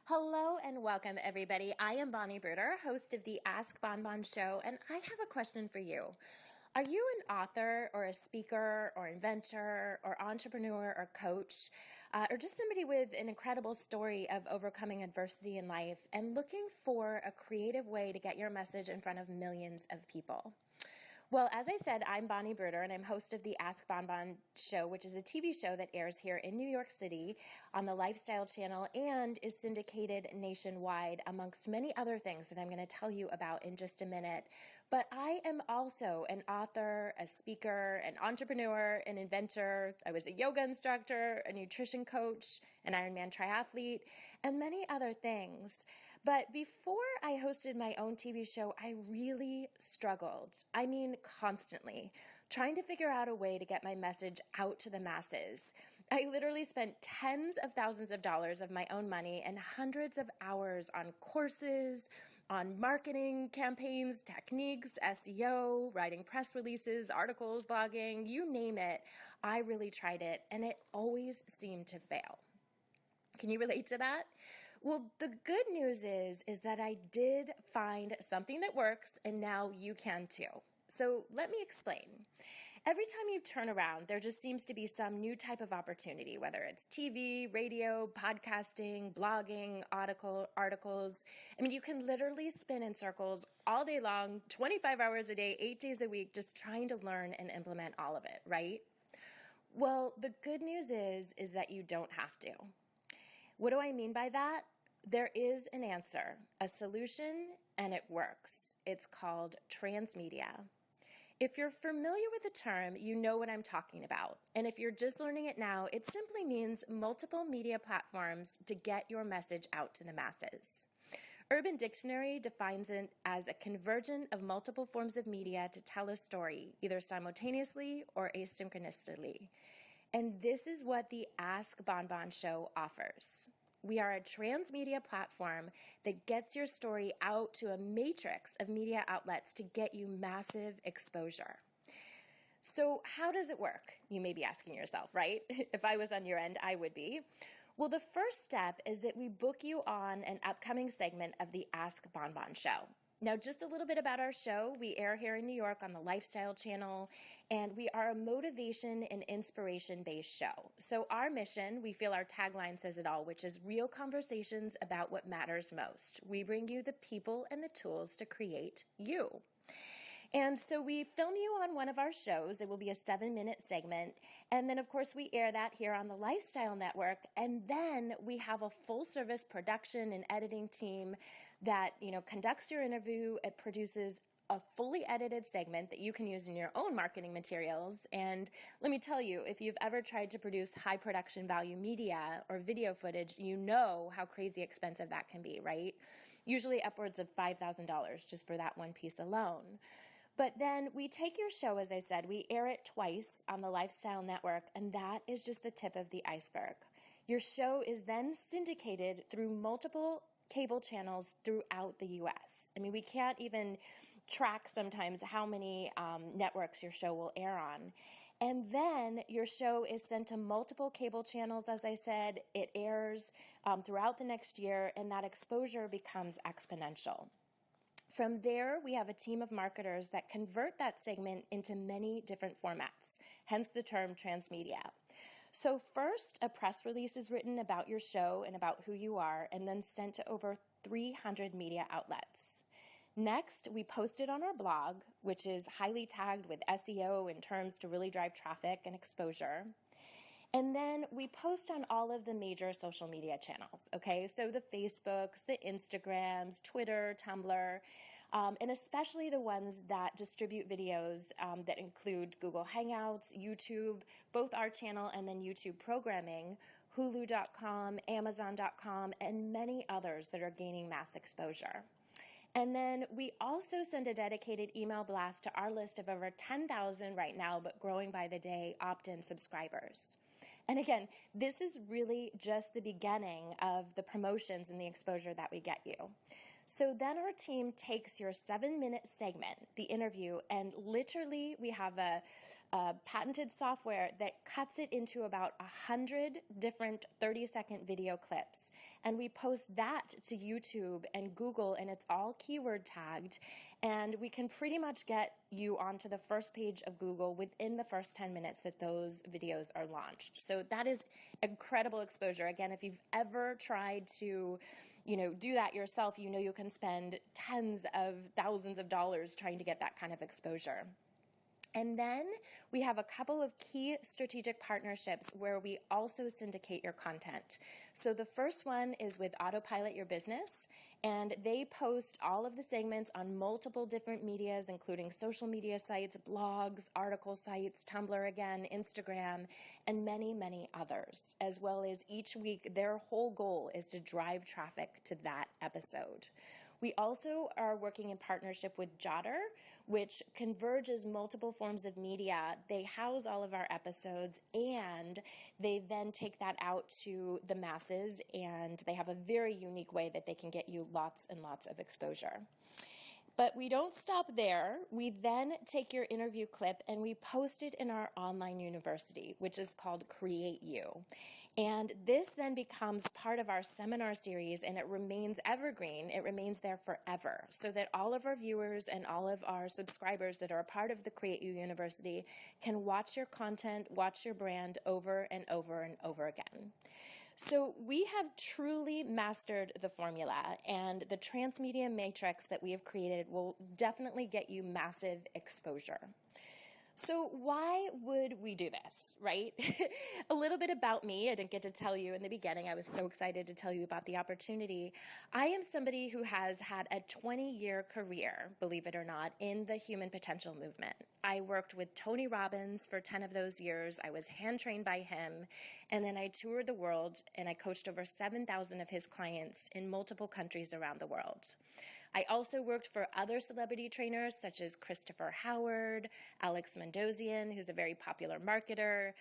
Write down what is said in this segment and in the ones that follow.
Hello and welcome, everybody. I am Bonnie Bruder, host of the AskBonBon Show, and I have a question for you. Are you an author or a speaker or inventor or entrepreneur or coach, or just somebody with an incredible story of overcoming adversity in life and looking for a creative way to get your message in front of millions of people? Well, as I said, I'm Bonnie Bruder, and I'm host of the AskBonBon Show, which is a TV show that airs here in New York City on the Lifestyle Channel and is syndicated nationwide, amongst many other things that I'm going to tell you about in just a minute. But I am also an author, a speaker, an entrepreneur, an inventor. I was a yoga instructor, a nutrition coach, an Ironman triathlete, and many other things. But before I hosted my own TV show, I really struggled. I mean, constantly trying to figure out a way to get my message out to the masses. I literally spent tens of thousands of dollars of my own money and hundreds of hours on courses, on marketing campaigns, techniques, SEO, writing press releases, articles, blogging, you name it. I really tried it, and it always seemed to fail. Can you relate to that? Well, the good news is that I did find something that works, and now you can too. So let me explain. Every time you turn around, there just seems to be some new type of opportunity, whether it's TV, radio, podcasting, blogging, articles. I mean, you can literally spin in circles all day long, 25 hours a day, 8 days a week, just trying to learn and implement all of it, right? Well, the good news is that you don't have to. What do I mean by that? There is an answer, a solution, and it works. It's called transmedia. If you're familiar with the term, you know what I'm talking about. And if you're just learning it now, it simply means multiple media platforms to get your message out to the masses. Urban Dictionary defines it as a convergence of multiple forms of media to tell a story, either simultaneously or asynchronously. And this is what the AskBonBon Show offers. We are a transmedia platform that gets your story out to a matrix of media outlets to get you massive exposure. So how does it work? You may be asking yourself, right? If I was on your end, I would be. Well, the first step is that we book you on an upcoming segment of the AskBonBon Show. Now, just a little bit about our show. We air here in New York on the Lifestyle Channel, and we are a motivation and inspiration-based show. So our mission, we feel our tagline says it all, which is real conversations about what matters most. We bring you the people and the tools to create you. And so we film you on one of our shows. It will be a 7-minute segment. And then, of course, we air that here on the Lifestyle Network. And then we have a full-service production and editing team that, conducts your interview. It produces a fully edited segment that you can use in your own marketing materials. And let me tell you, if you've ever tried to produce high production value media or video footage, you know how crazy expensive that can be, right? Usually upwards of $5,000 just for that one piece alone. But then we take your show, as I said, we air it twice on the Lifestyle Network, and that is just the tip of the iceberg. Your show is then syndicated through multiple cable channels throughout the U.S. I mean, we can't even track sometimes how many networks your show will air on. And then your show is sent to multiple cable channels, as I said. It airs throughout the next year, and that exposure becomes exponential. From there, we have a team of marketers that convert that segment into many different formats, hence the term transmedia. So first, a press release is written about your show and about who you are, and then sent to over 300 media outlets. Next, we post it on our blog, which is highly tagged with SEO and terms to really drive traffic and exposure. And then we post on all of the major social media channels, okay? So the Facebooks, the Instagrams, Twitter, Tumblr, and especially the ones that distribute videos that include Google Hangouts, YouTube, both our channel and then YouTube programming, Hulu.com, Amazon.com, and many others that are gaining mass exposure. And then we also send a dedicated email blast to our list of over 10,000 right now, but growing by the day, opt-in subscribers. And again, this is really just the beginning of the promotions and the exposure that we get you. So then our team takes your 7-minute segment, the interview, and literally we have a a patented software that cuts it into about 100 different 30-second video clips. And we post that to YouTube and Google, and it's all keyword tagged. And we can pretty much get you onto the first page of Google within the first 10 minutes that those videos are launched. So that is incredible exposure. Again, if you've ever tried to do that yourself, you can spend tens of thousands of dollars trying to get that kind of exposure. And then we have a couple of key strategic partnerships where we also syndicate your content. So the first one is with Autopilot Your Business, and they post all of the segments on multiple different medias, including social media sites, blogs, article sites, Tumblr again, Instagram, and many, many others. As well as each week, their whole goal is to drive traffic to that episode. We also are working in partnership with Jotter, which converges multiple forms of media. They house all of our episodes, and they then take that out to the masses, and they have a very unique way that they can get you lots and lots of exposure. But we don't stop there. We then take your interview clip and we post it in our online university, which is called Create You. And this then becomes part of our seminar series, and it remains evergreen. It remains there forever, so that all of our viewers and all of our subscribers that are a part of the Create You University can watch your content, watch your brand over and over and over again. So we have truly mastered the formula, and the transmedia matrix that we have created will definitely get you massive exposure. So why would we do this, right? A little bit about me. I didn't get to tell you in the beginning. I was so excited to tell you about the opportunity. I am somebody who has had a 20-year career, believe it or not, in the human potential movement. I worked with Tony Robbins for 10 of those years. I was hand-trained by him, and then I toured the world, and I coached over 7,000 of his clients in multiple countries around the world. I also worked for other celebrity trainers such as Christopher Howard, Alex Mandossian, who's a very popular marketer,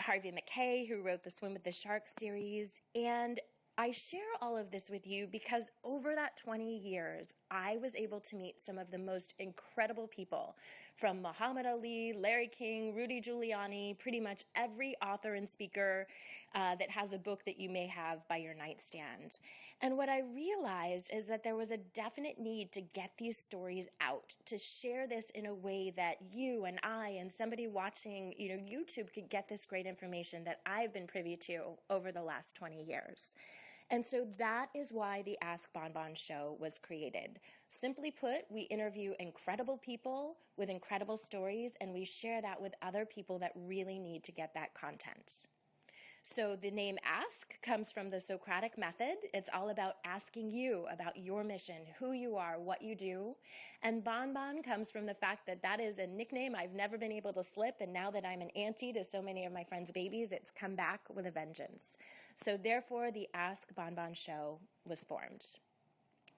Harvey Mackay, who wrote the Swim with the Sharks series. And I share all of this with you because over that 20 years, I was able to meet some of the most incredible people, from Muhammad Ali, Larry King, Rudy Giuliani, pretty much every author and speaker that has a book that you may have by your nightstand. And what I realized is that there was a definite need to get these stories out, to share this in a way that you and I and somebody watching YouTube could get this great information that I've been privy to over the last 20 years. And so that is why the AskBonBon Show was created. Simply put, we interview incredible people with incredible stories, and we share that with other people that really need to get that content. So the name Ask comes from the Socratic method. It's all about asking you about your mission, who you are, what you do. And Bonbon comes from the fact that that is a nickname I've never been able to slip, and now that I'm an auntie to so many of my friends' babies, it's come back with a vengeance. So therefore, the Ask Bonbon Show was formed.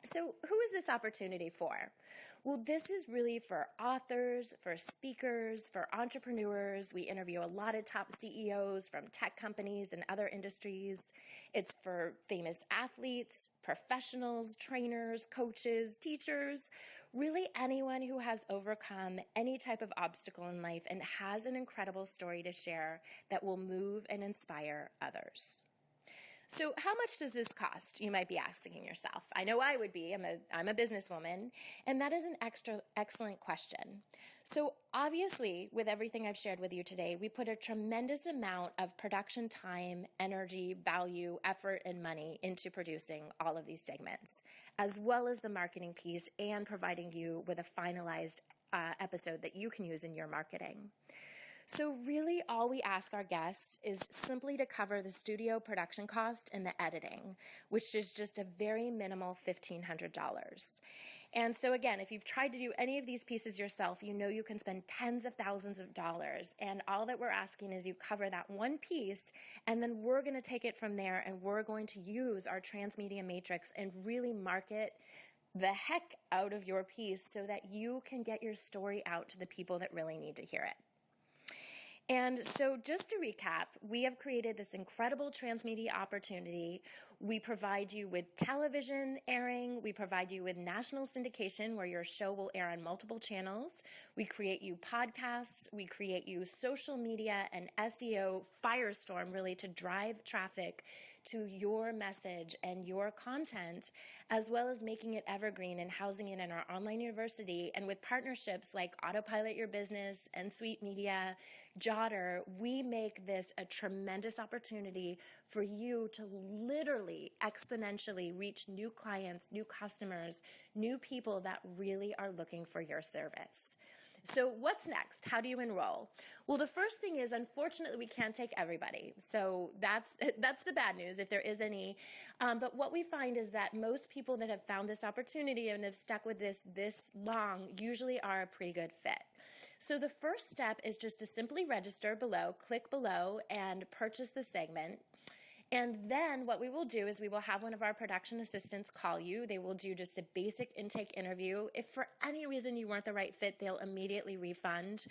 So who is this opportunity for? Well, this is really for authors, for speakers, for entrepreneurs. We interview a lot of top CEOs from tech companies and other industries. It's for famous athletes, professionals, trainers, coaches, teachers, really anyone who has overcome any type of obstacle in life and has an incredible story to share that will move and inspire others. So how much does this cost? You might be asking yourself. I know I would be. I'm a businesswoman, and that is an excellent question. So obviously, with everything I've shared with you today, we put a tremendous amount of production time, energy, value, effort, and money into producing all of these segments, as well as the marketing piece and providing you with a finalized episode that you can use in your marketing. So really all we ask our guests is simply to cover the studio production cost and the editing, which is just a very minimal $1,500. And so again, if you've tried to do any of these pieces yourself, you know you can spend tens of thousands of dollars. And all that we're asking is you cover that one piece, and then we're going to take it from there, and we're going to use our transmedia matrix and really market the heck out of your piece so that you can get your story out to the people that really need to hear it. And so just to recap, we have created this incredible transmedia opportunity. We provide you with television airing. We provide you with national syndication where your show will air on multiple channels. We create you podcasts. We create you social media and SEO firestorm really to drive traffic to your message and your content, as well as making it evergreen and housing it in our online university. And with partnerships like Autopilot Your Business and Sweet Media, Jotter, we make this a tremendous opportunity for you to literally exponentially reach new clients, new customers, new people that really are looking for your service. So what's next? How do you enroll? Well, the first thing is, unfortunately, we can't take everybody. So that's the bad news, if there is any. But what we find is that most people that have found this opportunity and have stuck with this long usually are a pretty good fit. So the first step is just to simply register below, click below, and purchase the segment. And then what we will do is we will have one of our production assistants call you. They will do just a basic intake interview. If for any reason you weren't the right fit, they'll immediately refund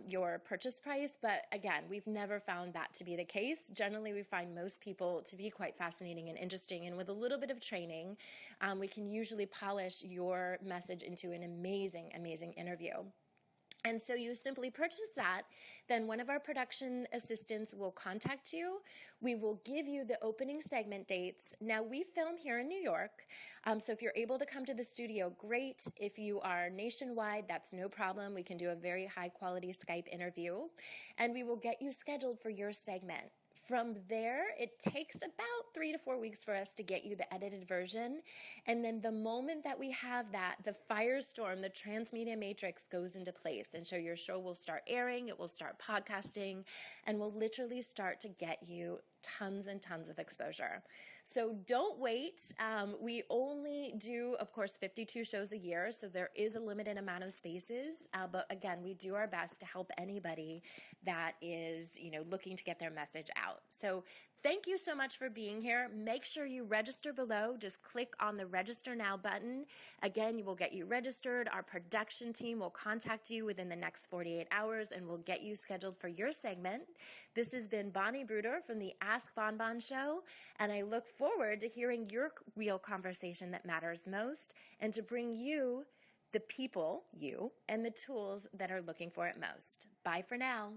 your purchase price. But again, we've never found that to be the case. Generally, we find most people to be quite fascinating and interesting. And with a little bit of training, we can usually polish your message into an amazing, amazing interview. And so you simply purchase that, then one of our production assistants will contact you. We will give you the opening segment dates. Now, we film here in New York, so if you're able to come to the studio, great. If you are nationwide, that's no problem. We can do a very high-quality Skype interview, and we will get you scheduled for your segment. From there, it takes about 3 to 4 weeks for us to get you the edited version. And then the moment that we have that, the firestorm, the transmedia matrix goes into place. And so your show will start airing, it will start podcasting, and will literally start to get you tons and tons of exposure. So don't wait. We only do, of course, 52 shows a year, so there is a limited amount of spaces. But again, we do our best to help anybody that is, looking to get their message out. So thank you so much for being here. Make sure you register below. Just click on the Register Now button. Again, we will get you registered. Our production team will contact you within the next 48 hours and will get you scheduled for your segment. This has been Bonnie Bruder from the AskBonBon Show, and I look forward to hearing your real conversation that matters most and to bring you the people, and the tools that are looking for it most. Bye for now.